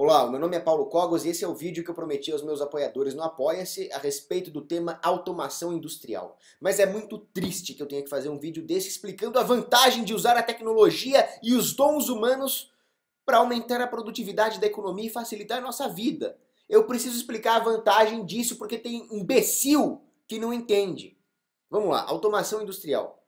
Olá, meu nome é Paulo Cogos e esse é o vídeo que eu prometi aos meus apoiadores no Apoia-se a respeito do tema automação industrial. Mas é muito triste que eu tenha que fazer um vídeo desse explicando a vantagem de usar a tecnologia e os dons humanos para aumentar a produtividade da economia e facilitar a nossa vida. Eu preciso explicar a vantagem disso porque tem imbecil que não entende. Vamos lá, automação industrial.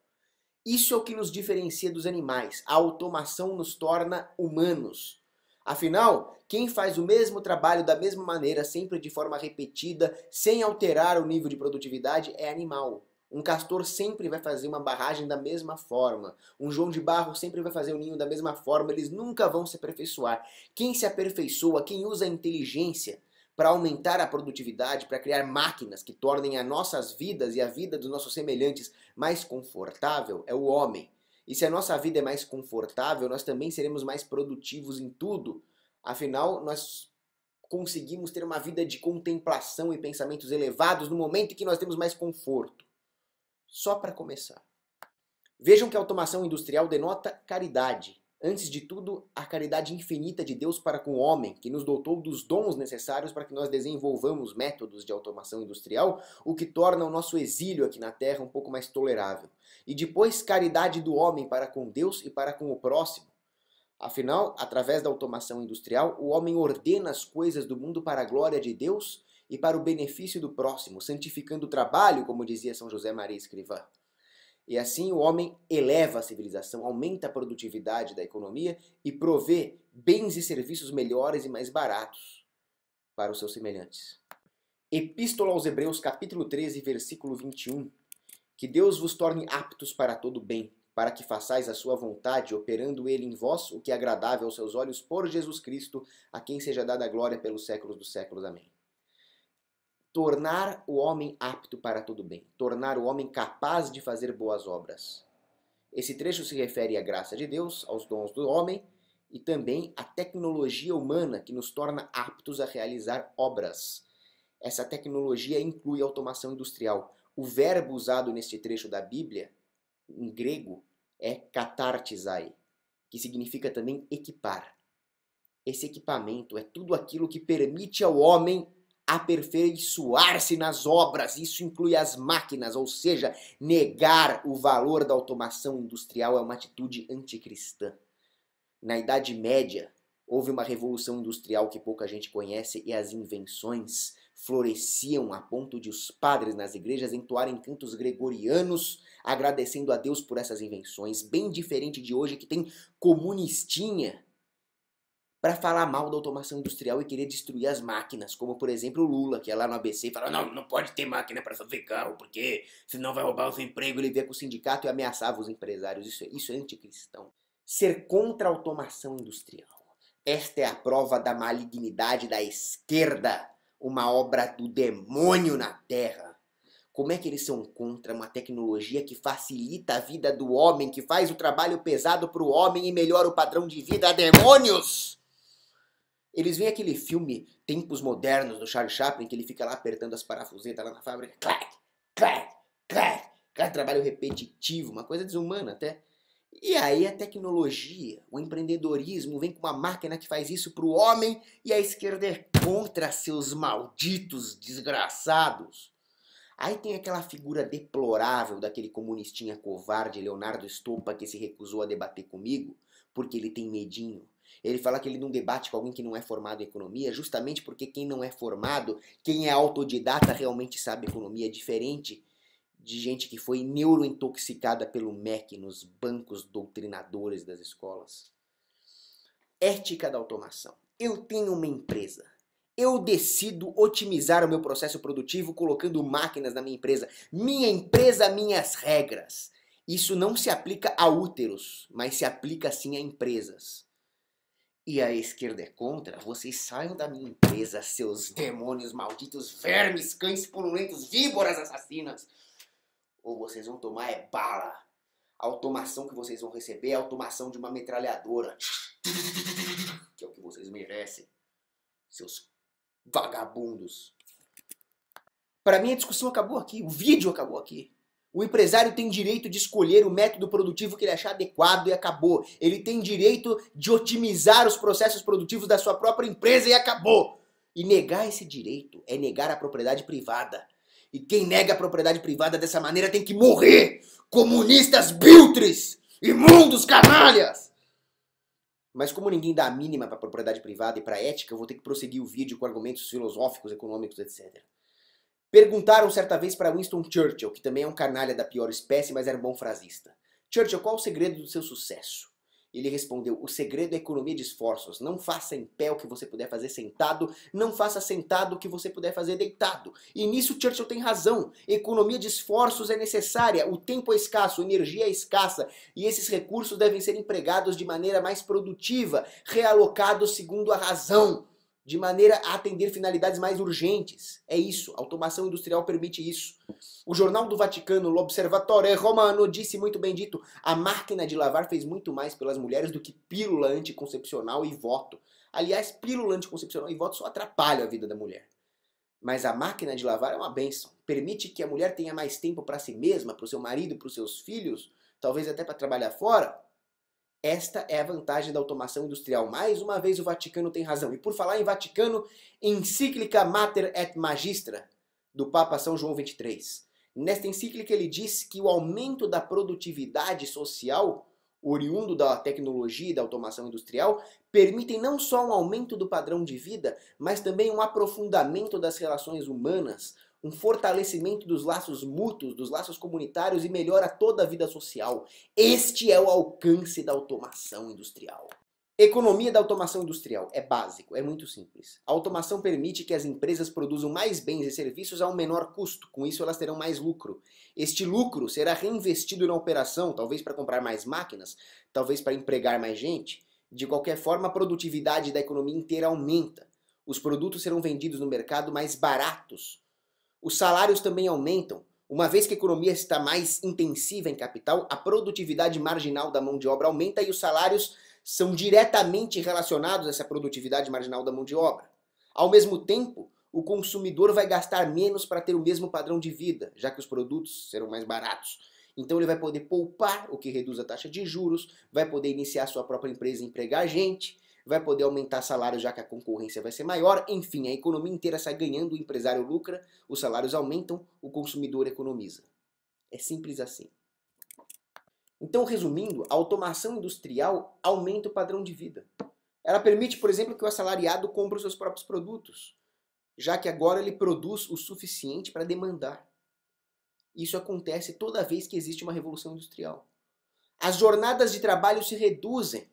Isso é o que nos diferencia dos animais. A automação nos torna humanos. Afinal, quem faz o mesmo trabalho da mesma maneira, sempre de forma repetida, sem alterar o nível de produtividade, é animal. Um castor sempre vai fazer uma barragem da mesma forma. Um João de Barro sempre vai fazer o ninho da mesma forma. Eles nunca vão se aperfeiçoar. Quem se aperfeiçoa, quem usa a inteligência para aumentar a produtividade, para criar máquinas que tornem as nossas vidas e a vida dos nossos semelhantes mais confortável, é o homem. E se a nossa vida é mais confortável, nós também seremos mais produtivos em tudo. Afinal, nós conseguimos ter uma vida de contemplação e pensamentos elevados no momento em que nós temos mais conforto. Só para começar. Vejam que a automação industrial denota caridade. Antes de tudo, a caridade infinita de Deus para com o homem, que nos dotou dos dons necessários para que nós desenvolvamos métodos de automação industrial, o que torna o nosso exílio aqui na Terra um pouco mais tolerável. E depois, caridade do homem para com Deus e para com o próximo. Afinal, através da automação industrial, o homem ordena as coisas do mundo para a glória de Deus e para o benefício do próximo, santificando o trabalho, como dizia São José Maria Escrivá. E assim o homem eleva a civilização, aumenta a produtividade da economia e provê bens e serviços melhores e mais baratos para os seus semelhantes. Epístola aos Hebreus, capítulo 13, versículo 21. Que Deus vos torne aptos para todo bem, para que façais a sua vontade, operando ele em vós o que é agradável aos seus olhos por Jesus Cristo, a quem seja dada a glória pelos séculos dos séculos. Amém. Tornar o homem apto para todo bem. Tornar o homem capaz de fazer boas obras. Esse trecho se refere à graça de Deus, aos dons do homem e também à tecnologia humana que nos torna aptos a realizar obras. Essa tecnologia inclui a automação industrial. O verbo usado neste trecho da Bíblia, em grego, é katartizai, que significa também equipar. Esse equipamento é tudo aquilo que permite ao homem aperfeiçoar-se nas obras. Isso inclui as máquinas, ou seja, negar o valor da automação industrial é uma atitude anticristã. Na Idade Média, houve uma revolução industrial que pouca gente conhece e as invenções floresciam a ponto de os padres nas igrejas entoarem cantos gregorianos agradecendo a Deus por essas invenções, bem diferente de hoje que tem comunistinha para falar mal da automação industrial e querer destruir as máquinas, como por exemplo o Lula, que é lá no ABC e fala, não pode ter máquina para fazer carro, porque senão vai roubar os empregos. Ele via com o sindicato e ameaçava os empresários. Isso é anticristão. Ser contra a automação industrial. Esta é a prova da malignidade da esquerda, uma obra do demônio na Terra. Como é que eles são contra uma tecnologia que facilita a vida do homem, que faz o trabalho pesado para o homem e melhora o padrão de vida? Demônios! Eles veem aquele filme Tempos Modernos do Charlie Chaplin, que ele fica lá apertando as parafusetas lá na fábrica. Clac, clac, clac. Aquele trabalho repetitivo, uma coisa desumana até. E aí a tecnologia, o empreendedorismo vem com uma máquina que faz isso para o homem e a esquerda é contra, seus malditos desgraçados. Aí tem aquela figura deplorável daquele comunistinha covarde Leonardo Stolpa que se recusou a debater comigo porque ele tem medinho. Ele fala que ele não debate com alguém que não é formado em economia, justamente porque quem não é formado, quem é autodidata realmente sabe economia, diferente de gente que foi neurointoxicada pelo MEC nos bancos doutrinadores das escolas. Ética da automação. Eu tenho uma empresa. Eu decido otimizar o meu processo produtivo colocando máquinas na minha empresa. Minha empresa, minhas regras. Isso não se aplica a úteros, mas se aplica sim a empresas. E a esquerda é contra? Vocês saiam da minha empresa, seus demônios malditos, vermes, cães purulentos, víboras assassinas. Ou vocês vão tomar bala. A automação que vocês vão receber é a automação de uma metralhadora. Que é o que vocês merecem. Seus vagabundos. Para mim a discussão acabou aqui, o vídeo acabou aqui. O empresário tem direito de escolher o método produtivo que ele achar adequado e acabou. Ele tem direito de otimizar os processos produtivos da sua própria empresa e acabou. E negar esse direito é negar a propriedade privada. E quem nega a propriedade privada dessa maneira tem que morrer! Comunistas biltres! Imundos canalhas! Mas como ninguém dá a mínima para a propriedade privada e para a ética, eu vou ter que prosseguir o vídeo com argumentos filosóficos, econômicos, etc. Perguntaram certa vez para Winston Churchill, que também é um canalha da pior espécie, mas era um bom frasista. Churchill, qual o segredo do seu sucesso? Ele respondeu, o segredo é a economia de esforços. Não faça em pé o que você puder fazer sentado, não faça sentado o que você puder fazer deitado. E nisso Churchill tem razão. Economia de esforços é necessária, o tempo é escasso, a energia é escassa, e esses recursos devem ser empregados de maneira mais produtiva, realocados segundo a razão, de maneira a atender finalidades mais urgentes. É isso, a automação industrial permite isso. O jornal do Vaticano, L'Osservatore Romano, disse muito bem dito, a máquina de lavar fez muito mais pelas mulheres do que pílula anticoncepcional e voto. Aliás, pílula anticoncepcional e voto só atrapalham a vida da mulher. Mas a máquina de lavar é uma bênção. Permite que a mulher tenha mais tempo para si mesma, para o seu marido, para os seus filhos, talvez até para trabalhar fora. Esta é a vantagem da automação industrial. Mais uma vez o Vaticano tem razão. E por falar em Vaticano, encíclica Mater et Magistra, do Papa São João XXIII. Nesta encíclica ele diz que o aumento da produtividade social, oriundo da tecnologia e da automação industrial, permitem não só um aumento do padrão de vida, mas também um aprofundamento das relações humanas, um fortalecimento dos laços mútuos, dos laços comunitários e melhora toda a vida social. Este é o alcance da automação industrial. Economia da automação industrial é básico, é muito simples. A automação permite que as empresas produzam mais bens e serviços a um menor custo, com isso elas terão mais lucro. Este lucro será reinvestido na operação, talvez para comprar mais máquinas, talvez para empregar mais gente. De qualquer forma, a produtividade da economia inteira aumenta. Os produtos serão vendidos no mercado mais baratos. Os salários também aumentam. Uma vez que a economia está mais intensiva em capital, a produtividade marginal da mão de obra aumenta e os salários são diretamente relacionados a essa produtividade marginal da mão de obra. Ao mesmo tempo, o consumidor vai gastar menos para ter o mesmo padrão de vida, já que os produtos serão mais baratos. Então ele vai poder poupar, o que reduz a taxa de juros, vai poder iniciar sua própria empresa e empregar gente, vai poder aumentar salários já que a concorrência vai ser maior, enfim, a economia inteira sai ganhando, o empresário lucra, os salários aumentam, o consumidor economiza. É simples assim. Então, resumindo, a automação industrial aumenta o padrão de vida. Ela permite, por exemplo, que o assalariado compre os seus próprios produtos, já que agora ele produz o suficiente para demandar. Isso acontece toda vez que existe uma revolução industrial. As jornadas de trabalho se reduzem.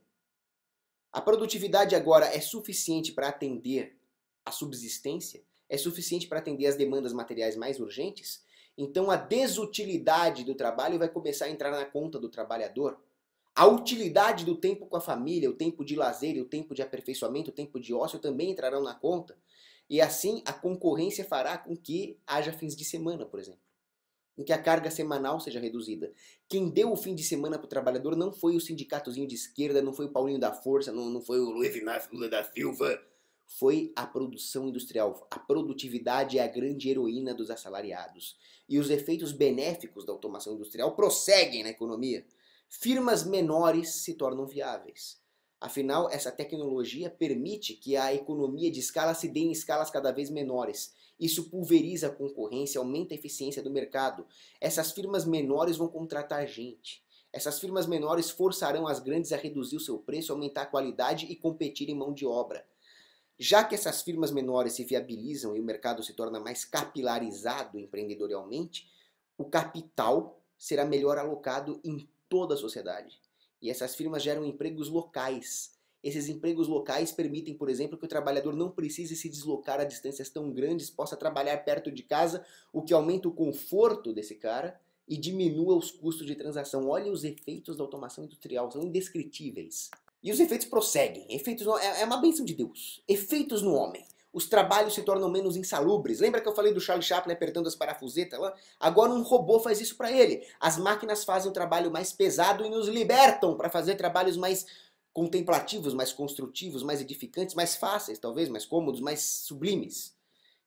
A produtividade agora é suficiente para atender a subsistência? É suficiente para atender as demandas materiais mais urgentes? Então a desutilidade do trabalho vai começar a entrar na conta do trabalhador. A utilidade do tempo com a família, o tempo de lazer e o tempo de aperfeiçoamento, o tempo de ócio também entrarão na conta. E assim a concorrência fará com que haja fins de semana, por exemplo, em que a carga semanal seja reduzida. Quem deu o fim de semana para o trabalhador não foi o sindicatozinho de esquerda, não foi o Paulinho da Força, não foi o Luiz Inácio Lula da Silva. Foi a produção industrial. A produtividade é a grande heroína dos assalariados. E os efeitos benéficos da automação industrial prosseguem na economia. Firmas menores se tornam viáveis. Afinal, essa tecnologia permite que a economia de escala se dê em escalas cada vez menores. Isso pulveriza a concorrência, aumenta a eficiência do mercado. Essas firmas menores vão contratar gente. Essas firmas menores forçarão as grandes a reduzir o seu preço, aumentar a qualidade e competir em mão de obra. Já que essas firmas menores se viabilizam e o mercado se torna mais capilarizado empreendedorialmente, o capital será melhor alocado em toda a sociedade. E essas firmas geram empregos locais. Esses empregos locais permitem, por exemplo, que o trabalhador não precise se deslocar a distâncias tão grandes, possa trabalhar perto de casa, o que aumenta o conforto desse cara e diminua os custos de transação. Olha os efeitos da automação industrial, são indescritíveis. E os efeitos prosseguem. É uma bênção de Deus. Efeitos no homem. Os trabalhos se tornam menos insalubres. Lembra que eu falei do Charlie Chaplin apertando as parafusetas lá? Agora um robô faz isso para ele. As máquinas fazem o trabalho mais pesado e nos libertam para fazer trabalhos mais contemplativos, mais construtivos, mais edificantes, mais fáceis, talvez, mais cômodos, mais sublimes.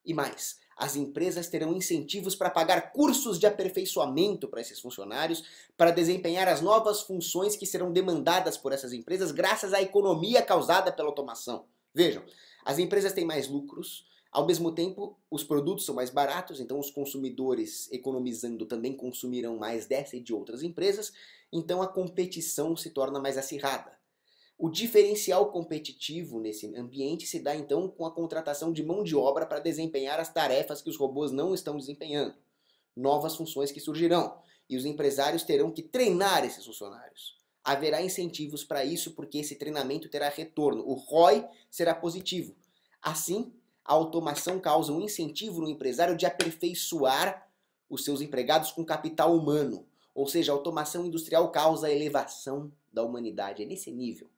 E mais, As empresas terão incentivos para pagar cursos de aperfeiçoamento para esses funcionários, para desempenhar as novas funções que serão demandadas por essas empresas graças à economia causada pela automação. Vejam, as empresas têm mais lucros, ao mesmo tempo os produtos são mais baratos, então os consumidores economizando também consumirão mais dessa e de outras empresas, então a competição se torna mais acirrada. O diferencial competitivo nesse ambiente se dá então com a contratação de mão de obra para desempenhar as tarefas que os robôs não estão desempenhando. Novas funções que surgirão, e os empresários terão que treinar esses funcionários. Haverá incentivos para isso porque esse treinamento terá retorno. O ROI será positivo. Assim, a automação causa um incentivo no empresário de aperfeiçoar os seus empregados com capital humano. Ou seja, a automação industrial causa a elevação da humanidade. É nesse nível.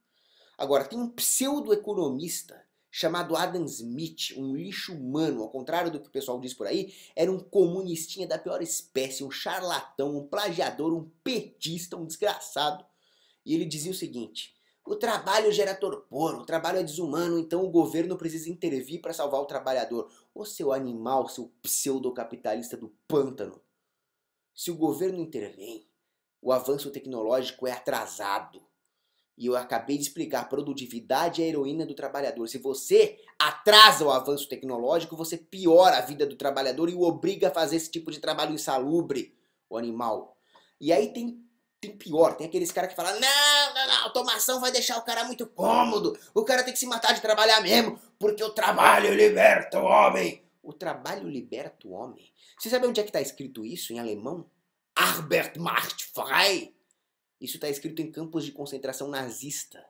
Agora, tem um pseudo-economista chamado Adam Smith, um lixo humano, ao contrário do que o pessoal diz por aí, era um comunistinha da pior espécie, um charlatão, um plagiador, um petista, um desgraçado. E ele dizia o seguinte: o trabalho gera torpor, o trabalho é desumano, então o governo precisa intervir para salvar o trabalhador. Ô seu animal, seu pseudo-capitalista do pântano. Se o governo intervém, o avanço tecnológico é atrasado. E eu acabei de explicar, produtividade é a heroína do trabalhador. Se você atrasa o avanço tecnológico, você piora a vida do trabalhador e o obriga a fazer esse tipo de trabalho insalubre, o animal. E aí tem pior, tem aqueles caras que falam, não, automação vai deixar o cara muito cômodo, o cara tem que se matar de trabalhar mesmo, porque o trabalho liberta o homem. O trabalho liberta o homem? Você sabe onde é que está escrito isso em alemão? Arbeit macht frei. Isso está escrito em campos de concentração nazista.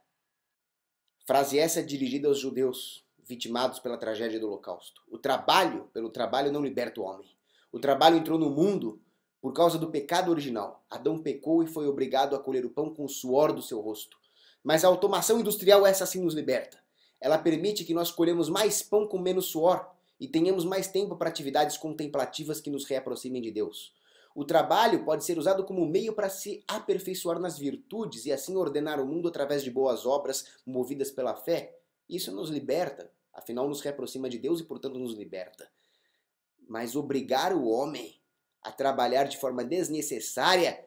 Frase essa dirigida aos judeus, vitimados pela tragédia do Holocausto. O trabalho, pelo trabalho, não liberta o homem. O trabalho entrou no mundo por causa do pecado original. Adão pecou e foi obrigado a colher o pão com o suor do seu rosto. Mas a automação industrial, essa sim nos liberta. Ela permite que nós colhemos mais pão com menos suor e tenhamos mais tempo para atividades contemplativas que nos reaproximem de Deus. O trabalho pode ser usado como meio para se aperfeiçoar nas virtudes e assim ordenar o mundo através de boas obras movidas pela fé. Isso nos liberta, afinal nos reaproxima de Deus e portanto nos liberta. Mas obrigar o homem a trabalhar de forma desnecessária,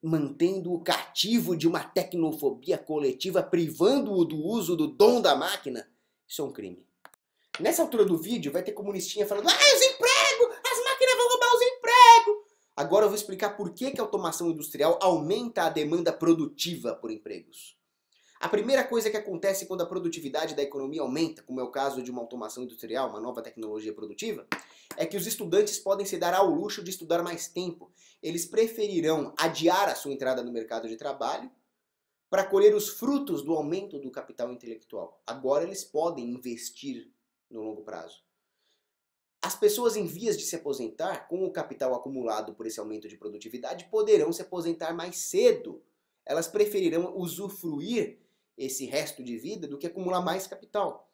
mantendo-o cativo de uma tecnofobia coletiva, privando-o do uso do dom da máquina, isso é um crime. Nessa altura do vídeo vai ter comunistinha falando, os empregos, as máquinas vão roubar os empregos. Agora eu vou explicar por que a automação industrial aumenta a demanda produtiva por empregos. A primeira coisa que acontece quando a produtividade da economia aumenta, como é o caso de uma automação industrial, uma nova tecnologia produtiva, é que os estudantes podem se dar ao luxo de estudar mais tempo. Eles preferirão adiar a sua entrada no mercado de trabalho para colher os frutos do aumento do capital intelectual. Agora eles podem investir no longo prazo. As pessoas em vias de se aposentar, com o capital acumulado por esse aumento de produtividade, poderão se aposentar mais cedo. Elas preferirão usufruir esse resto de vida do que acumular mais capital.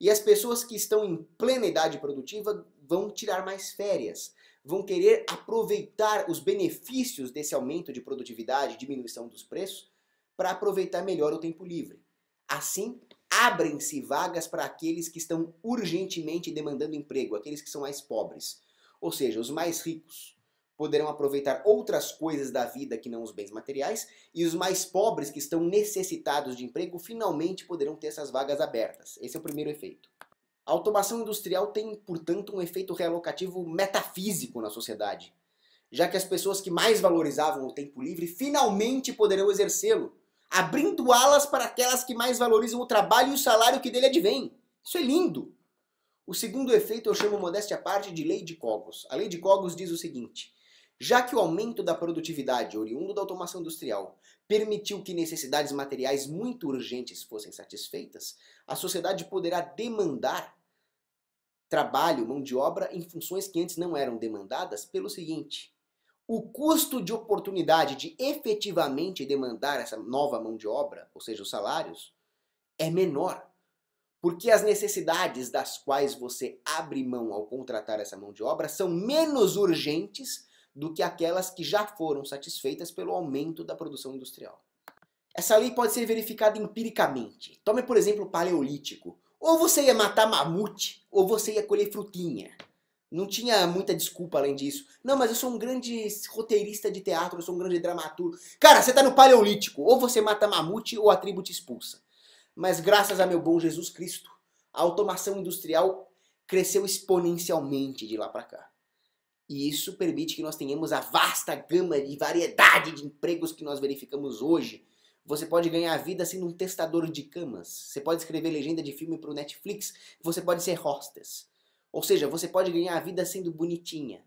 E as pessoas que estão em plena idade produtiva vão tirar mais férias, vão querer aproveitar os benefícios desse aumento de produtividade, diminuição dos preços, para aproveitar melhor o tempo livre. Assim, abrem-se vagas para aqueles que estão urgentemente demandando emprego, aqueles que são mais pobres. Ou seja, os mais ricos poderão aproveitar outras coisas da vida que não os bens materiais, e os mais pobres que estão necessitados de emprego finalmente poderão ter essas vagas abertas. Esse é o primeiro efeito. A automação industrial tem, portanto, um efeito realocativo metafísico na sociedade, já que as pessoas que mais valorizavam o tempo livre finalmente poderão exercê-lo, abrindo alas para aquelas que mais valorizam o trabalho e o salário que dele advém. Isso é lindo! O segundo efeito eu chamo, modéstia à parte, de lei de Cogos. A lei de Cogos diz o seguinte: já que o aumento da produtividade oriundo da automação industrial permitiu que necessidades materiais muito urgentes fossem satisfeitas, a sociedade poderá demandar trabalho, mão de obra, em funções que antes não eram demandadas pelo seguinte: o custo de oportunidade de efetivamente demandar essa nova mão de obra, ou seja, os salários, é menor. Porque as necessidades das quais você abre mão ao contratar essa mão de obra são menos urgentes do que aquelas que já foram satisfeitas pelo aumento da produção industrial. Essa lei pode ser verificada empiricamente. Tome, por exemplo, o Paleolítico. Ou você ia matar mamute, ou você ia colher frutinha. Não tinha muita desculpa além disso. Não, mas eu sou um grande roteirista de teatro, eu sou um grande dramaturgo. Cara, você tá no Paleolítico. Ou você mata mamute ou a tribo te expulsa. Mas graças a meu bom Jesus Cristo, a automação industrial cresceu exponencialmente de lá para cá. E isso permite que nós tenhamos a vasta gama e variedade de empregos que nós verificamos hoje. Você pode ganhar a vida sendo um testador de camas. Você pode escrever legenda de filme para o Netflix. Você pode ser hostess. Ou seja, você pode ganhar a vida sendo bonitinha.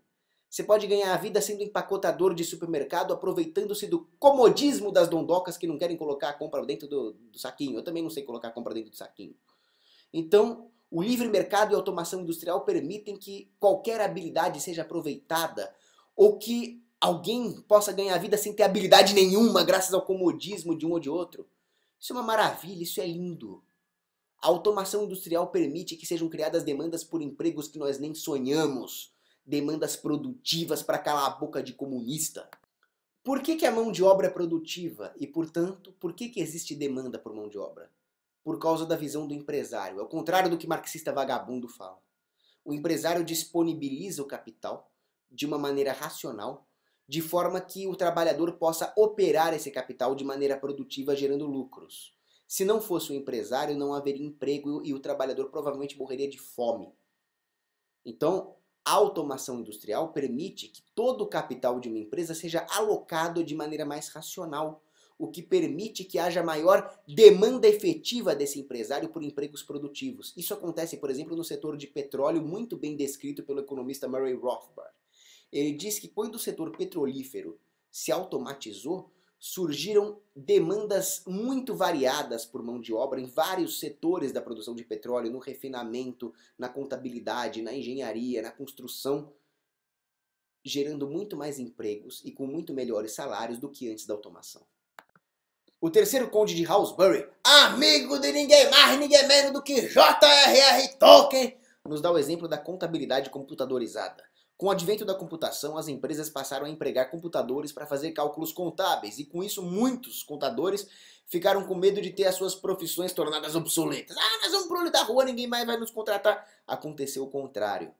Você pode ganhar a vida sendo empacotador de supermercado, aproveitando-se do comodismo das dondocas que não querem colocar a compra dentro do saquinho. Eu também não sei colocar a compra dentro do saquinho. Então, o livre mercado e a automação industrial permitem que qualquer habilidade seja aproveitada ou que alguém possa ganhar a vida sem ter habilidade nenhuma graças ao comodismo de um ou de outro. Isso é uma maravilha, isso é lindo. A automação industrial permite que sejam criadas demandas por empregos que nós nem sonhamos. Demandas produtivas para calar a boca de comunista. Por que a mão de obra é produtiva? E, portanto, por que existe demanda por mão de obra? Por causa da visão do empresário. Ao contrário do que marxista vagabundo fala. O empresário disponibiliza o capital de uma maneira racional, de forma que o trabalhador possa operar esse capital de maneira produtiva, gerando lucros. Se não fosse o empresário, não haveria emprego e o trabalhador provavelmente morreria de fome. Então, a automação industrial permite que todo o capital de uma empresa seja alocado de maneira mais racional, o que permite que haja maior demanda efetiva desse empresário por empregos produtivos. Isso acontece, por exemplo, no setor de petróleo, muito bem descrito pelo economista Murray Rothbard. Ele diz que quando o setor petrolífero se automatizou, surgiram demandas muito variadas por mão de obra em vários setores da produção de petróleo, no refinamento, na contabilidade, na engenharia, na construção, gerando muito mais empregos e com muito melhores salários do que antes da automação. O terceiro conde de Halsbury, amigo de ninguém mais, ninguém menos do que J.R.R. Tolkien, nos dá o exemplo da contabilidade computadorizada. Com o advento da computação, as empresas passaram a empregar computadores para fazer cálculos contábeis, e com isso muitos contadores ficaram com medo de ter as suas profissões tornadas obsoletas. Ah, nós vamos pro olho da rua, ninguém mais vai nos contratar. Aconteceu o contrário.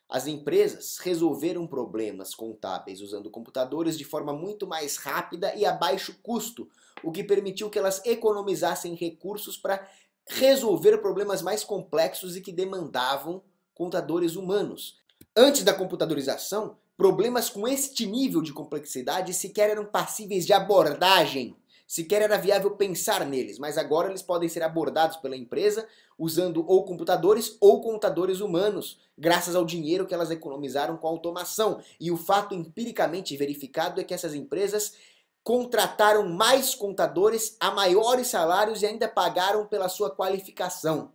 As empresas resolveram problemas contábeis usando computadores de forma muito mais rápida e a baixo custo, o que permitiu que elas economizassem recursos para resolver problemas mais complexos e que demandavam contadores humanos. Antes da computadorização, problemas com este nível de complexidade sequer eram passíveis de abordagem, sequer era viável pensar neles, mas agora eles podem ser abordados pela empresa usando ou computadores ou contadores humanos, graças ao dinheiro que elas economizaram com a automação. E o fato empiricamente verificado é que essas empresas contrataram mais contadores a maiores salários e ainda pagaram pela sua qualificação.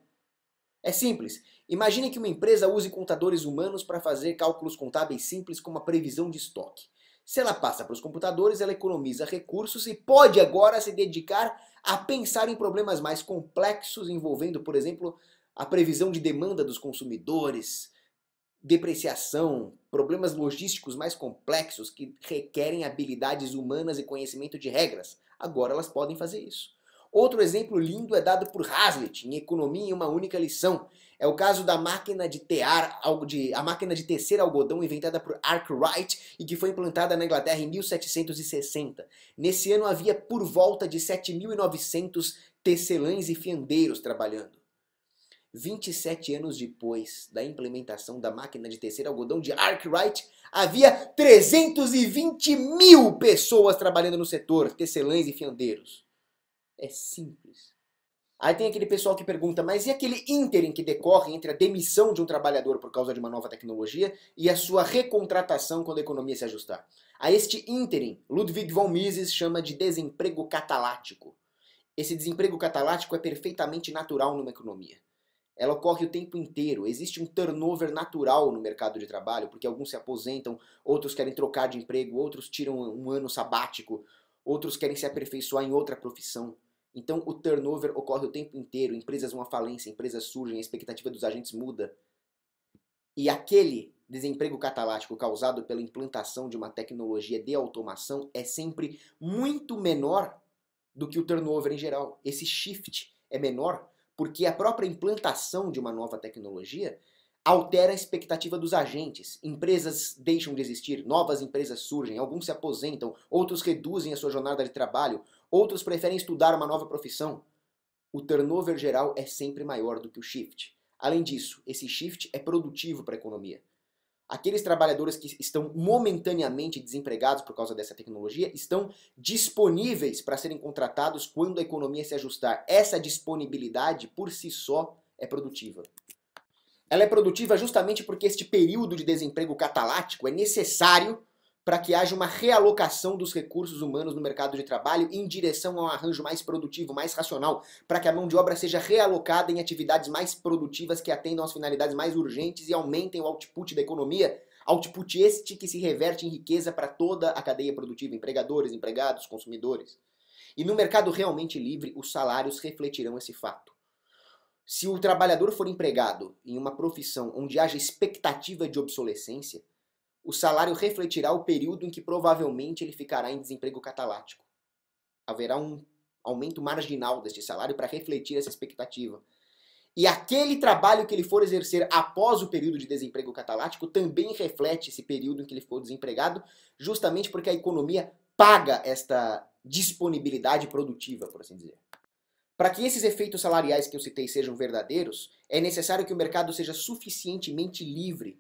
É simples. Imagine que uma empresa use contadores humanos para fazer cálculos contábeis simples como a previsão de estoque. Se ela passa para os computadores, ela economiza recursos e pode agora se dedicar a pensar em problemas mais complexos envolvendo, por exemplo, a previsão de demanda dos consumidores, depreciação, problemas logísticos mais complexos que requerem habilidades humanas e conhecimento de regras. Agora elas podem fazer isso. Outro exemplo lindo é dado por Hazlitt em Economia em uma Única Lição. É o caso da máquina de tecer algodão inventada por Arkwright e que foi implantada na Inglaterra em 1760. Nesse ano havia por volta de 7.900 tecelães e fiandeiros trabalhando. 27 anos depois da implementação da máquina de tecer algodão de Arkwright, havia 320 mil pessoas trabalhando no setor, tecelães e fiandeiros. É simples. Aí tem aquele pessoal que pergunta, mas e aquele ínterim que decorre entre a demissão de um trabalhador por causa de uma nova tecnologia e a sua recontratação quando a economia se ajustar? A este ínterim, Ludwig von Mises chama de desemprego catalático. Esse desemprego catalático é perfeitamente natural numa economia. Ela ocorre o tempo inteiro, existe um turnover natural no mercado de trabalho, porque alguns se aposentam, outros querem trocar de emprego, outros tiram um ano sabático, outros querem se aperfeiçoar em outra profissão. Então o turnover ocorre o tempo inteiro, empresas vão à falência, empresas surgem, a expectativa dos agentes muda. E aquele desemprego catalático causado pela implantação de uma tecnologia de automação é sempre muito menor do que o turnover em geral. Esse shift é menor porque a própria implantação de uma nova tecnologia altera a expectativa dos agentes. Empresas deixam de existir, novas empresas surgem, alguns se aposentam, outros reduzem a sua jornada de trabalho, outros preferem estudar uma nova profissão. O turnover geral é sempre maior do que o shift. Além disso, esse shift é produtivo para a economia. Aqueles trabalhadores que estão momentaneamente desempregados por causa dessa tecnologia estão disponíveis para serem contratados quando a economia se ajustar. Essa disponibilidade, por si só, é produtiva. Ela é produtiva justamente porque este período de desemprego catalático é necessário para que haja uma realocação dos recursos humanos no mercado de trabalho em direção a um arranjo mais produtivo, mais racional, para que a mão de obra seja realocada em atividades mais produtivas que atendam às finalidades mais urgentes e aumentem o output da economia. Output este que se reverte em riqueza para toda a cadeia produtiva, empregadores, empregados, consumidores. E no mercado realmente livre, os salários refletirão esse fato. Se o trabalhador for empregado em uma profissão onde haja expectativa de obsolescência, o salário refletirá o período em que provavelmente ele ficará em desemprego catalático. Haverá um aumento marginal deste salário para refletir essa expectativa. E aquele trabalho que ele for exercer após o período de desemprego catalático também reflete esse período em que ele ficou desempregado, justamente porque a economia paga esta disponibilidade produtiva, por assim dizer. Para que esses efeitos salariais que eu citei sejam verdadeiros, é necessário que o mercado seja suficientemente livre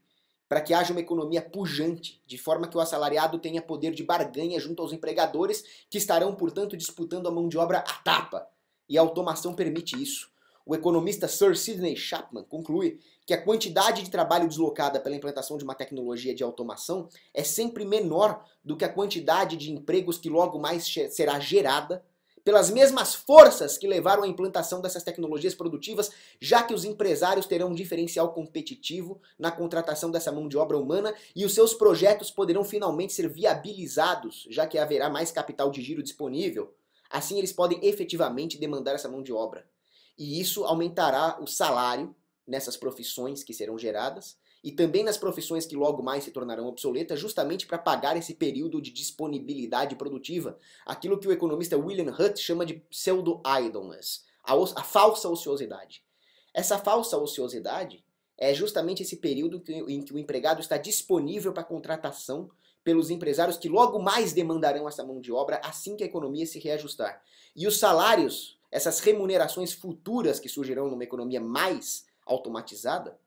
para que haja uma economia pujante, de forma que o assalariado tenha poder de barganha junto aos empregadores, que estarão, portanto, disputando a mão de obra à tapa. E a automação permite isso. O economista Sir Sidney Chapman conclui que a quantidade de trabalho deslocada pela implantação de uma tecnologia de automação é sempre menor do que a quantidade de empregos que logo mais será gerada pelas mesmas forças que levaram à implantação dessas tecnologias produtivas, já que os empresários terão um diferencial competitivo na contratação dessa mão de obra humana e os seus projetos poderão finalmente ser viabilizados, já que haverá mais capital de giro disponível. Assim eles podem efetivamente demandar essa mão de obra. E isso aumentará o salário nessas profissões que serão geradas e também nas profissões que logo mais se tornarão obsoletas, justamente para pagar esse período de disponibilidade produtiva, aquilo que o economista William Hutt chama de pseudo-idleness, a falsa ociosidade. Essa falsa ociosidade é justamente esse período em que o empregado está disponível para contratação pelos empresários que logo mais demandarão essa mão de obra assim que a economia se reajustar. E os salários, essas remunerações futuras que surgirão numa economia mais automatizada,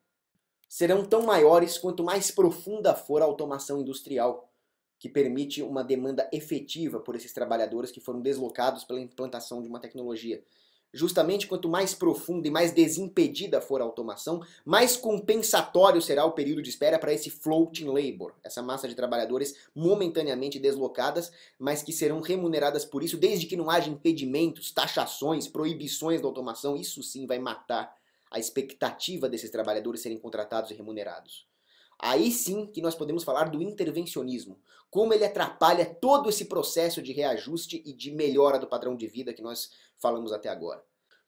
serão tão maiores quanto mais profunda for a automação industrial, que permite uma demanda efetiva por esses trabalhadores que foram deslocados pela implantação de uma tecnologia. Justamente quanto mais profunda e mais desimpedida for a automação, mais compensatório será o período de espera para esse floating labor, essa massa de trabalhadores momentaneamente deslocadas, mas que serão remuneradas por isso, desde que não haja impedimentos, taxações, proibições da automação. Isso sim vai matar a expectativa desses trabalhadores serem contratados e remunerados. Aí sim que nós podemos falar do intervencionismo, como ele atrapalha todo esse processo de reajuste e de melhora do padrão de vida que nós falamos até agora.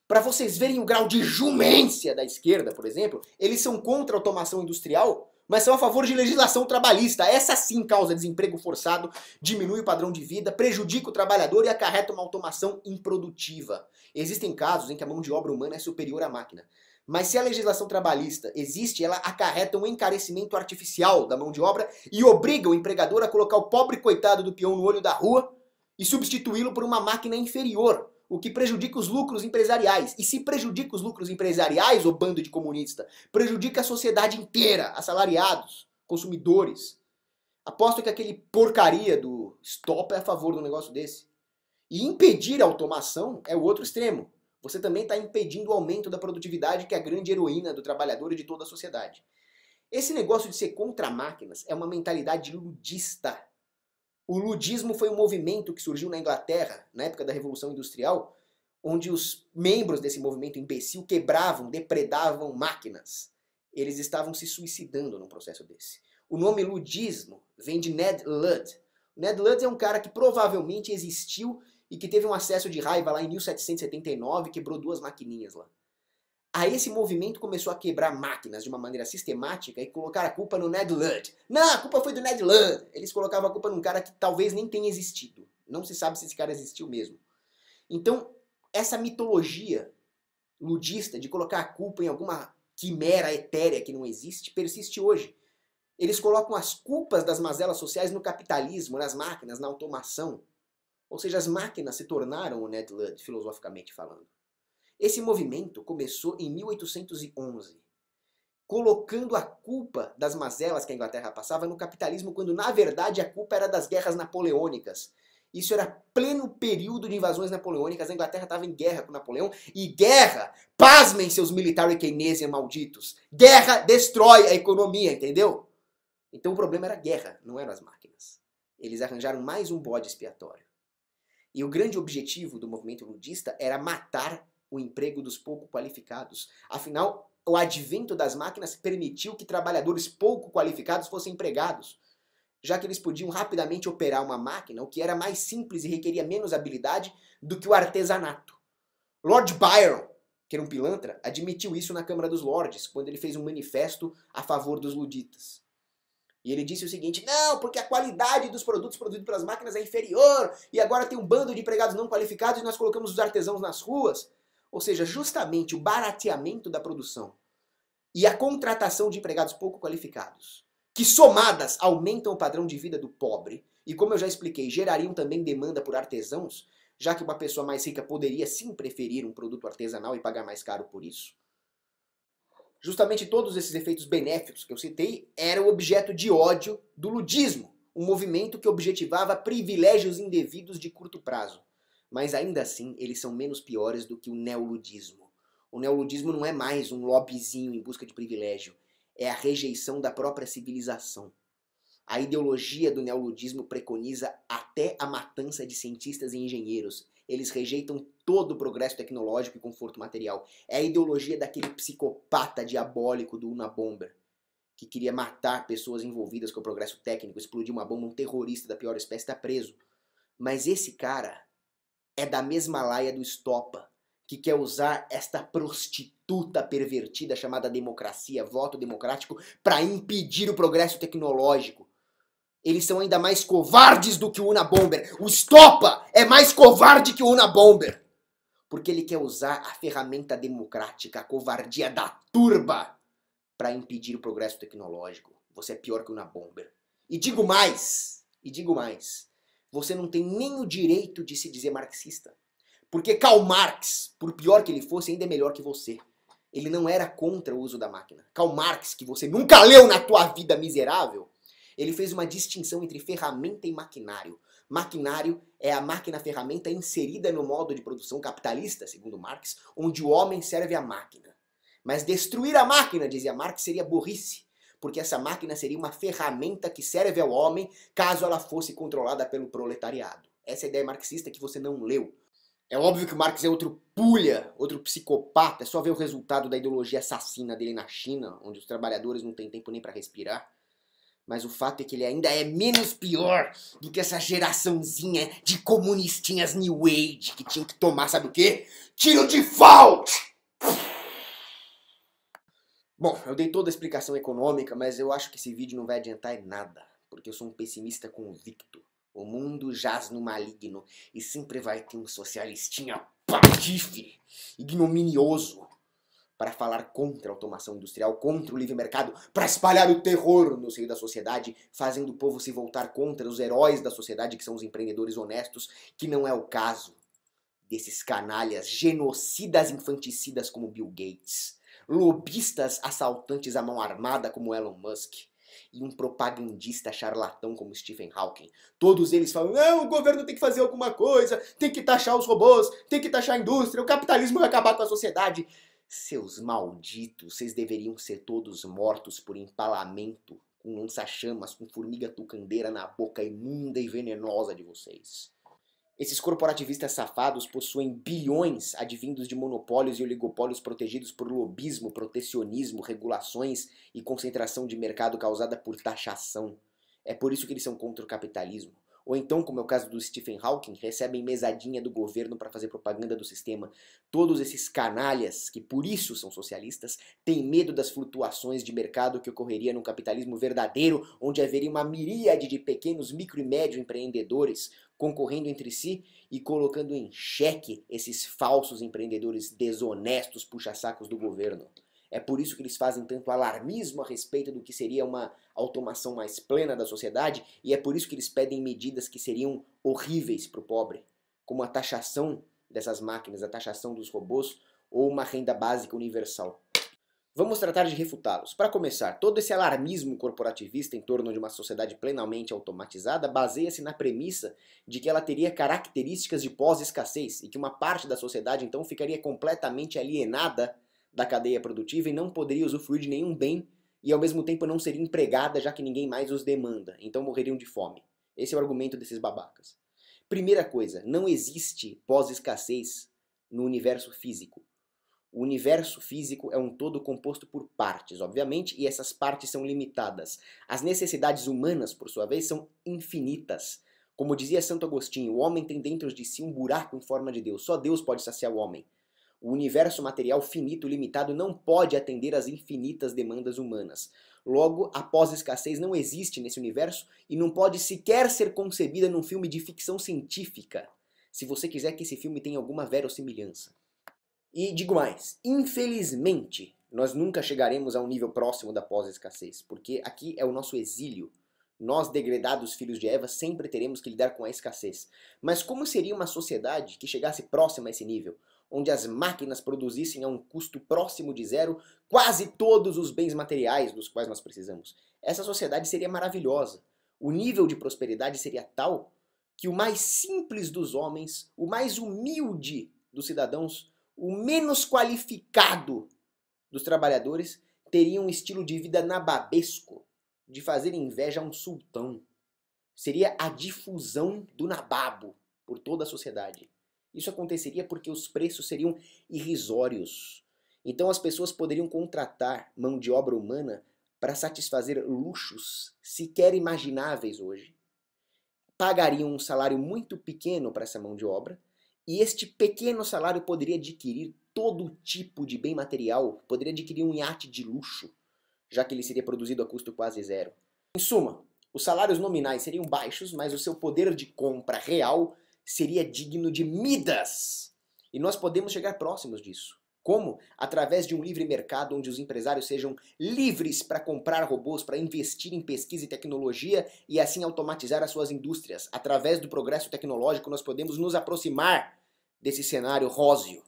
Para vocês verem o grau de jumência da esquerda, por exemplo, eles são contra a automação industrial, mas são a favor de legislação trabalhista. Essa sim causa desemprego forçado, diminui o padrão de vida, prejudica o trabalhador e acarreta uma automação improdutiva. Existem casos em que a mão de obra humana é superior à máquina. Mas se a legislação trabalhista existe, ela acarreta um encarecimento artificial da mão de obra e obriga o empregador a colocar o pobre coitado do peão no olho da rua e substituí-lo por uma máquina inferior, o que prejudica os lucros empresariais. E se prejudica os lucros empresariais, ô bando de comunista, prejudica a sociedade inteira, assalariados, consumidores. Aposto que aquele porcaria do Stop é a favor de um negócio desse. E impedir a automação é o outro extremo. Você também está impedindo o aumento da produtividade, que é a grande heroína do trabalhador e de toda a sociedade. Esse negócio de ser contra máquinas é uma mentalidade ludista. O ludismo foi um movimento que surgiu na Inglaterra, na época da Revolução Industrial, onde os membros desse movimento imbecil quebravam, depredavam máquinas. Eles estavam se suicidando num processo desse. O nome ludismo vem de Ned Ludd. Ned Ludd é um cara que provavelmente existiu e que teve um acesso de raiva lá em 1779, quebrou 2 maquininhas lá. Aí esse movimento começou a quebrar máquinas de uma maneira sistemática e colocar a culpa no Ned Ludd. Não, a culpa foi do Ned Ludd. Eles colocavam a culpa num cara que talvez nem tenha existido. Não se sabe se esse cara existiu mesmo. Então, essa mitologia ludista de colocar a culpa em alguma quimera etérea que não existe, persiste hoje. Eles colocam as culpas das mazelas sociais no capitalismo, nas máquinas, na automação. Ou seja, as máquinas se tornaram o Ned Ludd, filosoficamente falando. Esse movimento começou em 1811, colocando a culpa das mazelas que a Inglaterra passava no capitalismo, quando na verdade a culpa era das guerras napoleônicas. Isso era pleno período de invasões napoleônicas, a Inglaterra estava em guerra com Napoleão, e guerra, pasmem seus military Keynesian malditos, guerra destrói a economia, entendeu? Então o problema era a guerra, não eram as máquinas. Eles arranjaram mais um bode expiatório. E o grande objetivo do movimento ludista era matar o emprego dos pouco qualificados. Afinal, o advento das máquinas permitiu que trabalhadores pouco qualificados fossem empregados, já que eles podiam rapidamente operar uma máquina, o que era mais simples e requeria menos habilidade do que o artesanato. Lord Byron, que era um pilantra, admitiu isso na Câmara dos Lordes, quando ele fez um manifesto a favor dos luditas. E ele disse o seguinte: não, porque a qualidade dos produtos produzidos pelas máquinas é inferior, e agora tem um bando de empregados não qualificados e nós colocamos os artesãos nas ruas. Ou seja, justamente o barateamento da produção e a contratação de empregados pouco qualificados, que somadas aumentam o padrão de vida do pobre, e como eu já expliquei, gerariam também demanda por artesãos, já que uma pessoa mais rica poderia sim preferir um produto artesanal e pagar mais caro por isso. Justamente todos esses efeitos benéficos que eu citei eram objeto de ódio do ludismo, um movimento que objetivava privilégios indevidos de curto prazo. Mas ainda assim, eles são menos piores do que o neoludismo. O neoludismo não é mais um lobbyzinho em busca de privilégio, é a rejeição da própria civilização. A ideologia do neoludismo preconiza até a matança de cientistas e engenheiros. Eles rejeitam todo o progresso tecnológico e conforto material. É a ideologia daquele psicopata diabólico do Unabomber, que queria matar pessoas envolvidas com o progresso técnico, explodir uma bomba, um terrorista da pior espécie, está preso. Mas esse cara é da mesma laia do Estopa, que quer usar esta prostituta pervertida chamada democracia, voto democrático, para impedir o progresso tecnológico. Eles são ainda mais covardes do que o Unabomber. O Estopa é mais covarde que o Unabomber. Porque ele quer usar a ferramenta democrática, a covardia da turba, para impedir o progresso tecnológico. Você é pior que o Unabomber. E digo mais, você não tem nem o direito de se dizer marxista. Porque Karl Marx, por pior que ele fosse, ainda é melhor que você. Ele não era contra o uso da máquina. Karl Marx, que você nunca leu na tua vida miserável, ele fez uma distinção entre ferramenta e maquinário. Maquinário é a máquina-ferramenta inserida no modo de produção capitalista, segundo Marx, onde o homem serve à máquina. Mas destruir a máquina, dizia Marx, seria burrice, porque essa máquina seria uma ferramenta que serve ao homem caso ela fosse controlada pelo proletariado. Essa é a ideia marxista que você não leu. É óbvio que Marx é outro pulha, outro psicopata, é só ver o resultado da ideologia assassina dele na China, onde os trabalhadores não têm tempo nem para respirar. Mas o fato é que ele ainda é menos pior do que essa geraçãozinha de comunistinhas New Age que tinham que tomar, sabe o quê? Tiro de falta! Bom, eu dei toda a explicação econômica, mas eu acho que esse vídeo não vai adiantar em nada, porque eu sou um pessimista convicto. O mundo jaz no maligno e sempre vai ter um socialistinha patife, ignominioso, para falar contra a automação industrial, contra o livre mercado, para espalhar o terror no seio da sociedade, fazendo o povo se voltar contra os heróis da sociedade, que são os empreendedores honestos, que não é o caso desses canalhas genocidas infanticidas como Bill Gates, lobistas assaltantes à mão armada como Elon Musk, e um propagandista charlatão como Stephen Hawking. Todos eles falam: não, o governo tem que fazer alguma coisa, tem que taxar os robôs, tem que taxar a indústria, o capitalismo vai acabar com a sociedade. Seus malditos, vocês deveriam ser todos mortos por empalamento, com lança-chamas, com formiga tucandeira na boca imunda e venenosa de vocês. Esses corporativistas safados possuem bilhões advindos de monopólios e oligopólios protegidos por lobismo, protecionismo, regulações e concentração de mercado causada por taxação. É por isso que eles são contra o capitalismo. Ou então, como é o caso do Stephen Hawking, recebem mesadinha do governo para fazer propaganda do sistema. Todos esses canalhas, que por isso são socialistas, têm medo das flutuações de mercado que ocorreria num capitalismo verdadeiro, onde haveria uma miríade de pequenos, micro e médio empreendedores concorrendo entre si e colocando em xeque esses falsos empreendedores desonestos puxa-sacos do governo. É por isso que eles fazem tanto alarmismo a respeito do que seria uma automação mais plena da sociedade, e é por isso que eles pedem medidas que seriam horríveis para o pobre, como a taxação dessas máquinas, a taxação dos robôs ou uma renda básica universal. Vamos tratar de refutá-los. Para começar, todo esse alarmismo corporativista em torno de uma sociedade plenamente automatizada baseia-se na premissa de que ela teria características de pós-escassez e que uma parte da sociedade então ficaria completamente alienada da cadeia produtiva e não poderia usufruir de nenhum bem e ao mesmo tempo não seria empregada já que ninguém mais os demanda, então morreriam de fome. Esse é o argumento desses babacas. Primeira coisa, não existe pós-escassez no universo físico. O universo físico é um todo composto por partes, obviamente, e essas partes são limitadas. As necessidades humanas, por sua vez, são infinitas. Como dizia Santo Agostinho, o homem tem dentro de si um buraco em forma de Deus. Só Deus pode saciar o homem. O universo material finito, limitado, não pode atender às infinitas demandas humanas. Logo, a pós-escassez não existe nesse universo e não pode sequer ser concebida num filme de ficção científica, se você quiser que esse filme tenha alguma verossimilhança. E digo mais, infelizmente, nós nunca chegaremos a um nível próximo da pós-escassez, porque aqui é o nosso exílio. Nós, degredados filhos de Eva, sempre teremos que lidar com a escassez. Mas como seria uma sociedade que chegasse próxima a esse nível, onde as máquinas produzissem a um custo próximo de zero quase todos os bens materiais dos quais nós precisamos? Essa sociedade seria maravilhosa. O nível de prosperidade seria tal que o mais simples dos homens, o mais humilde dos cidadãos, o menos qualificado dos trabalhadores teria um estilo de vida nababesco, de fazer inveja a um sultão. Seria a difusão do nababo por toda a sociedade. Isso aconteceria porque os preços seriam irrisórios. Então as pessoas poderiam contratar mão de obra humana para satisfazer luxos sequer imagináveis hoje. Pagariam um salário muito pequeno para essa mão de obra, e este pequeno salário poderia adquirir todo tipo de bem material, poderia adquirir um iate de luxo, já que ele seria produzido a custo quase zero. Em suma, os salários nominais seriam baixos, mas o seu poder de compra real seria digno de Midas. E nós podemos chegar próximos disso. Como? Através de um livre mercado onde os empresários sejam livres para comprar robôs, para investir em pesquisa e tecnologia e assim automatizar as suas indústrias. Através do progresso tecnológico nós podemos nos aproximar desse cenário róseo,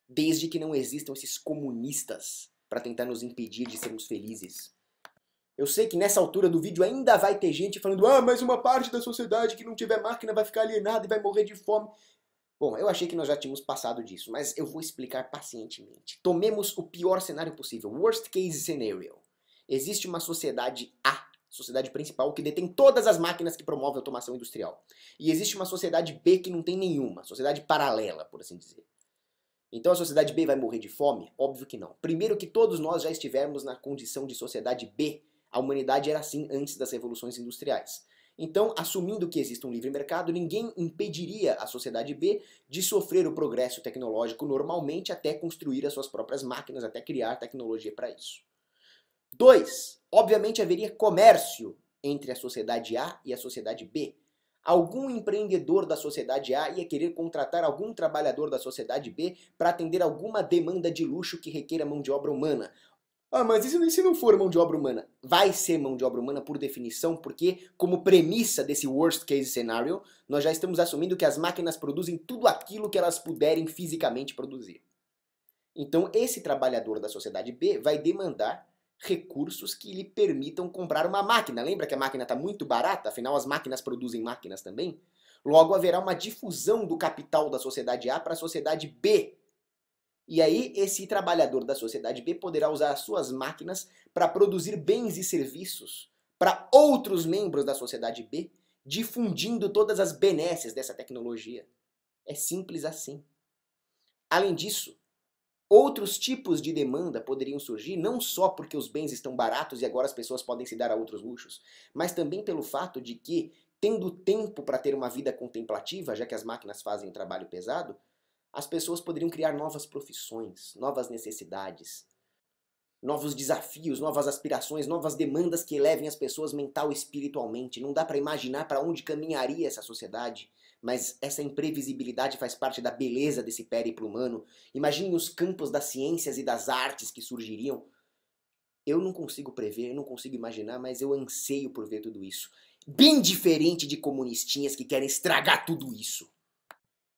desde que não existam esses comunistas para tentar nos impedir de sermos felizes. Eu sei que nessa altura do vídeo ainda vai ter gente falando mas uma parte da sociedade que não tiver máquina vai ficar alienada e vai morrer de fome. Bom, eu achei que nós já tínhamos passado disso, mas eu vou explicar pacientemente. Tomemos o pior cenário possível, worst case scenario. Existe uma sociedade A, sociedade principal, que detém todas as máquinas que promovem a automação industrial. E existe uma sociedade B que não tem nenhuma, sociedade paralela, por assim dizer. Então a sociedade B vai morrer de fome? Óbvio que não. Primeiro que todos nós já estivermos na condição de sociedade B, a humanidade era assim antes das revoluções industriais. Então, assumindo que existe um livre mercado, ninguém impediria a sociedade B de sofrer o progresso tecnológico normalmente até construir as suas próprias máquinas, até criar tecnologia para isso. 2. Obviamente haveria comércio entre a sociedade A e a sociedade B. Algum empreendedor da sociedade A ia querer contratar algum trabalhador da sociedade B para atender alguma demanda de luxo que requeira mão de obra humana. Mas e se não for mão de obra humana? Vai ser mão de obra humana por definição, porque como premissa desse worst case scenario, nós já estamos assumindo que as máquinas produzem tudo aquilo que elas puderem fisicamente produzir. Então esse trabalhador da sociedade B vai demandar recursos que lhe permitam comprar uma máquina. Lembra que a máquina está muito barata? Afinal as máquinas produzem máquinas também. Logo haverá uma difusão do capital da sociedade A para a sociedade B. E aí, esse trabalhador da sociedade B poderá usar as suas máquinas para produzir bens e serviços para outros membros da sociedade B, difundindo todas as benesses dessa tecnologia. É simples assim. Além disso, outros tipos de demanda poderiam surgir, não só porque os bens estão baratos e agora as pessoas podem se dar a outros luxos, mas também pelo fato de que, tendo tempo para ter uma vida contemplativa, já que as máquinas fazem o trabalho pesado, as pessoas poderiam criar novas profissões, novas necessidades. novos desafios, novas aspirações, novas demandas que elevem as pessoas mental e espiritualmente. Não dá para imaginar para onde caminharia essa sociedade, mas essa imprevisibilidade faz parte da beleza desse périplo humano. Imagine os campos das ciências e das artes que surgiriam. Eu não consigo prever, eu não consigo imaginar, mas eu anseio por ver tudo isso. Bem diferente de comunistinhas que querem estragar tudo isso.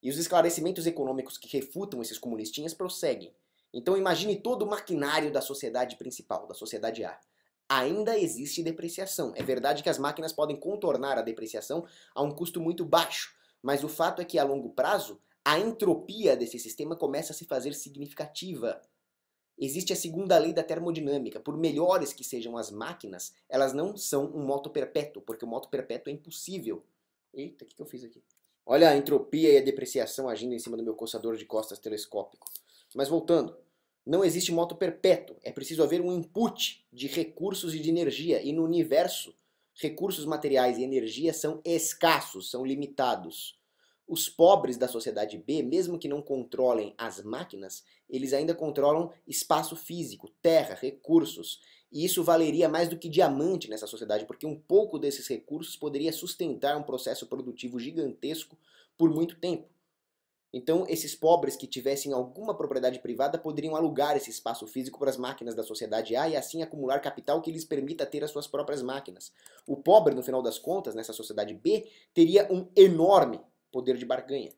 E os esclarecimentos econômicos que refutam esses comunistinhas prosseguem. Então imagine todo o maquinário da sociedade principal, da sociedade A. Ainda existe depreciação. É verdade que as máquinas podem contornar a depreciação a um custo muito baixo, mas o fato é que a longo prazo a entropia desse sistema começa a se fazer significativa. Existe a segunda lei da termodinâmica. Por melhores que sejam as máquinas, elas não são um moto perpétuo, porque o moto perpétuo é impossível. Eita, o que eu fiz aqui? Olha a entropia e a depreciação agindo em cima do meu coçador de costas telescópico. Mas voltando, não existe moto perpétuo. É preciso haver um input de recursos e de energia. E no universo, recursos materiais e energia são escassos, são limitados. Os pobres da sociedade B, mesmo que não controlem as máquinas, eles ainda controlam espaço físico, terra, recursos. E isso valeria mais do que diamante nessa sociedade, porque um pouco desses recursos poderia sustentar um processo produtivo gigantesco por muito tempo. Então, esses pobres que tivessem alguma propriedade privada poderiam alugar esse espaço físico para as máquinas da sociedade A e assim acumular capital que lhes permita ter as suas próprias máquinas. O pobre, no final das contas, nessa sociedade B, teria um enorme poder de barganha.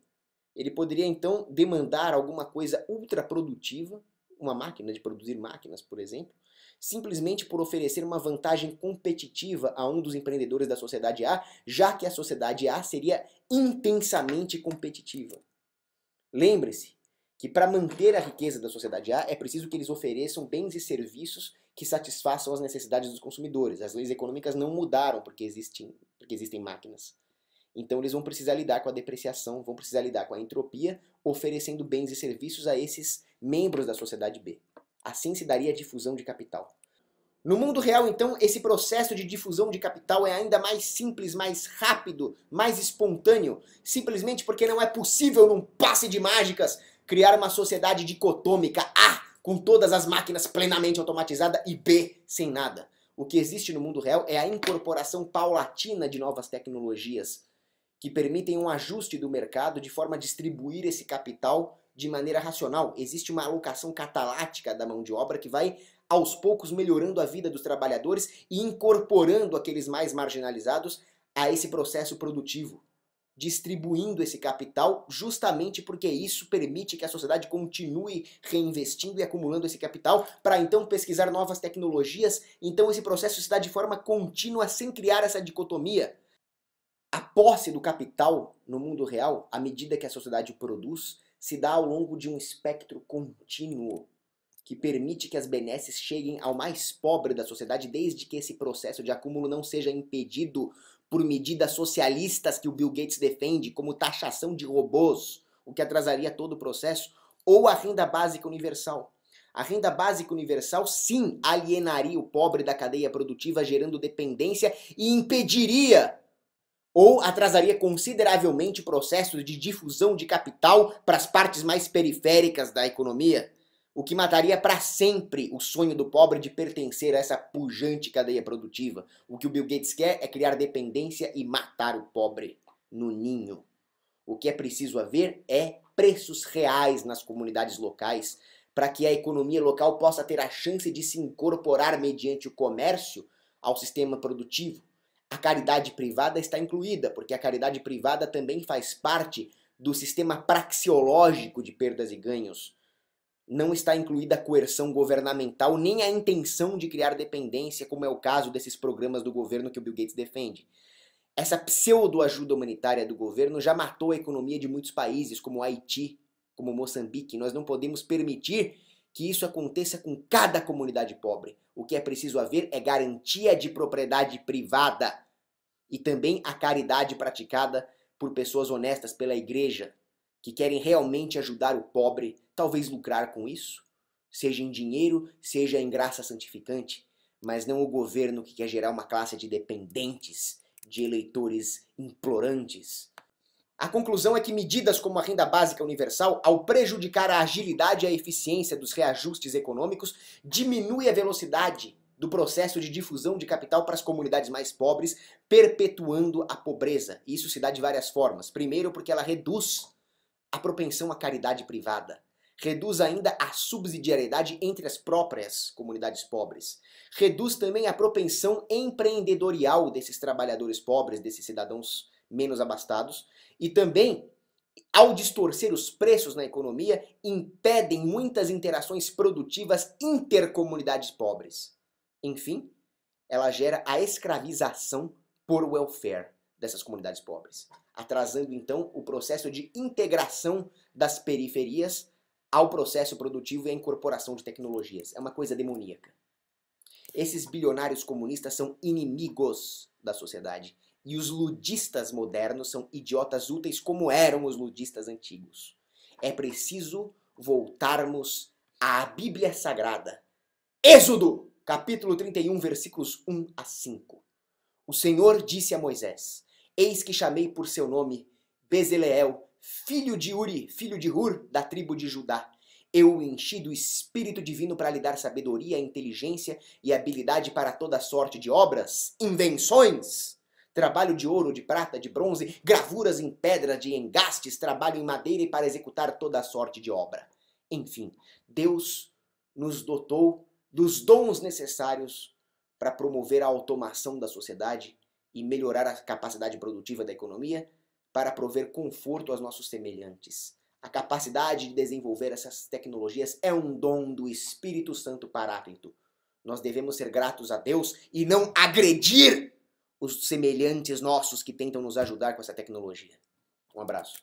Ele poderia então demandar alguma coisa ultraprodutiva, uma máquina de produzir máquinas, por exemplo, simplesmente por oferecer uma vantagem competitiva a um dos empreendedores da sociedade A, já que a sociedade A seria intensamente competitiva. Lembre-se que para manter a riqueza da sociedade A é preciso que eles ofereçam bens e serviços que satisfaçam as necessidades dos consumidores. As leis econômicas não mudaram porque existem máquinas. Então eles vão precisar lidar com a depreciação, vão precisar lidar com a entropia, oferecendo bens e serviços a esses membros da sociedade B. Assim se daria a difusão de capital. No mundo real, então, esse processo de difusão de capital é ainda mais simples, mais rápido, mais espontâneo, simplesmente porque não é possível, num passe de mágicas, criar uma sociedade dicotômica A, com todas as máquinas plenamente automatizadas, e B, sem nada. O que existe no mundo real é a incorporação paulatina de novas tecnologias, que permitem um ajuste do mercado de forma a distribuir esse capital de maneira racional. Existe uma alocação catalática da mão de obra que vai, aos poucos, melhorando a vida dos trabalhadores e incorporando aqueles mais marginalizados a esse processo produtivo, distribuindo esse capital justamente porque isso permite que a sociedade continue reinvestindo e acumulando esse capital para então pesquisar novas tecnologias. Então esse processo se dá de forma contínua sem criar essa dicotomia. A posse do capital no mundo real, à medida que a sociedade o produz, se dá ao longo de um espectro contínuo que permite que as benesses cheguem ao mais pobre da sociedade, desde que esse processo de acúmulo não seja impedido por medidas socialistas que o Bill Gates defende, como taxação de robôs, o que atrasaria todo o processo, ou a renda básica universal. A renda básica universal, sim, alienaria o pobre da cadeia produtiva, gerando dependência e impediria ou atrasaria consideravelmente o processo de difusão de capital para as partes mais periféricas da economia, o que mataria para sempre o sonho do pobre de pertencer a essa pujante cadeia produtiva. O que o Bill Gates quer é criar dependência e matar o pobre no ninho. O que é preciso haver é preços reais nas comunidades locais, para que a economia local possa ter a chance de se incorporar mediante o comércio ao sistema produtivo. A caridade privada está incluída, porque a caridade privada também faz parte do sistema praxeológico de perdas e ganhos. Não está incluída a coerção governamental, nem a intenção de criar dependência, como é o caso desses programas do governo que o Bill Gates defende. Essa pseudo-ajuda humanitária do governo já matou a economia de muitos países, como Haiti, como Moçambique. Nós não podemos permitir que isso aconteça com cada comunidade pobre. O que é preciso haver é garantia de propriedade privada e também a caridade praticada por pessoas honestas pela igreja, que querem realmente ajudar o pobre, talvez lucrar com isso, seja em dinheiro, seja em graça santificante, mas não o governo que quer gerar uma classe de dependentes, de eleitores implorantes. A conclusão é que medidas como a renda básica universal, ao prejudicar a agilidade e a eficiência dos reajustes econômicos, diminui a velocidade do processo de difusão de capital para as comunidades mais pobres, perpetuando a pobreza. E isso se dá de várias formas. Primeiro, porque ela reduz a propensão à caridade privada. Reduz ainda a subsidiariedade entre as próprias comunidades pobres. Reduz também a propensão empreendedorial desses trabalhadores pobres, desses cidadãos menos abastados. E também, ao distorcer os preços na economia, impedem muitas interações produtivas intercomunidades pobres. Enfim, ela gera a escravização por welfare dessas comunidades pobres, atrasando então o processo de integração das periferias ao processo produtivo e à incorporação de tecnologias. É uma coisa demoníaca. Esses bilionários comunistas são inimigos da sociedade. E os ludistas modernos são idiotas úteis como eram os ludistas antigos. É preciso voltarmos à Bíblia Sagrada. Êxodo, capítulo 31, versículos 1 a 5. O Senhor disse a Moisés: Eis que chamei por seu nome Bezaleel, filho de Uri, filho de Hur, da tribo de Judá. Eu o enchi do Espírito Divino para lhe dar sabedoria, inteligência e habilidade para toda sorte de obras, invenções, trabalho de ouro, de prata, de bronze, gravuras em pedra, de engastes, trabalho em madeira e para executar toda sorte de obra. Enfim, Deus nos dotou dos dons necessários para promover a automação da sociedade e melhorar a capacidade produtiva da economia, para prover conforto aos nossos semelhantes. A capacidade de desenvolver essas tecnologias é um dom do Espírito Santo Paráclito. Nós devemos ser gratos a Deus e não agredir os semelhantes nossos que tentam nos ajudar com essa tecnologia. Um abraço.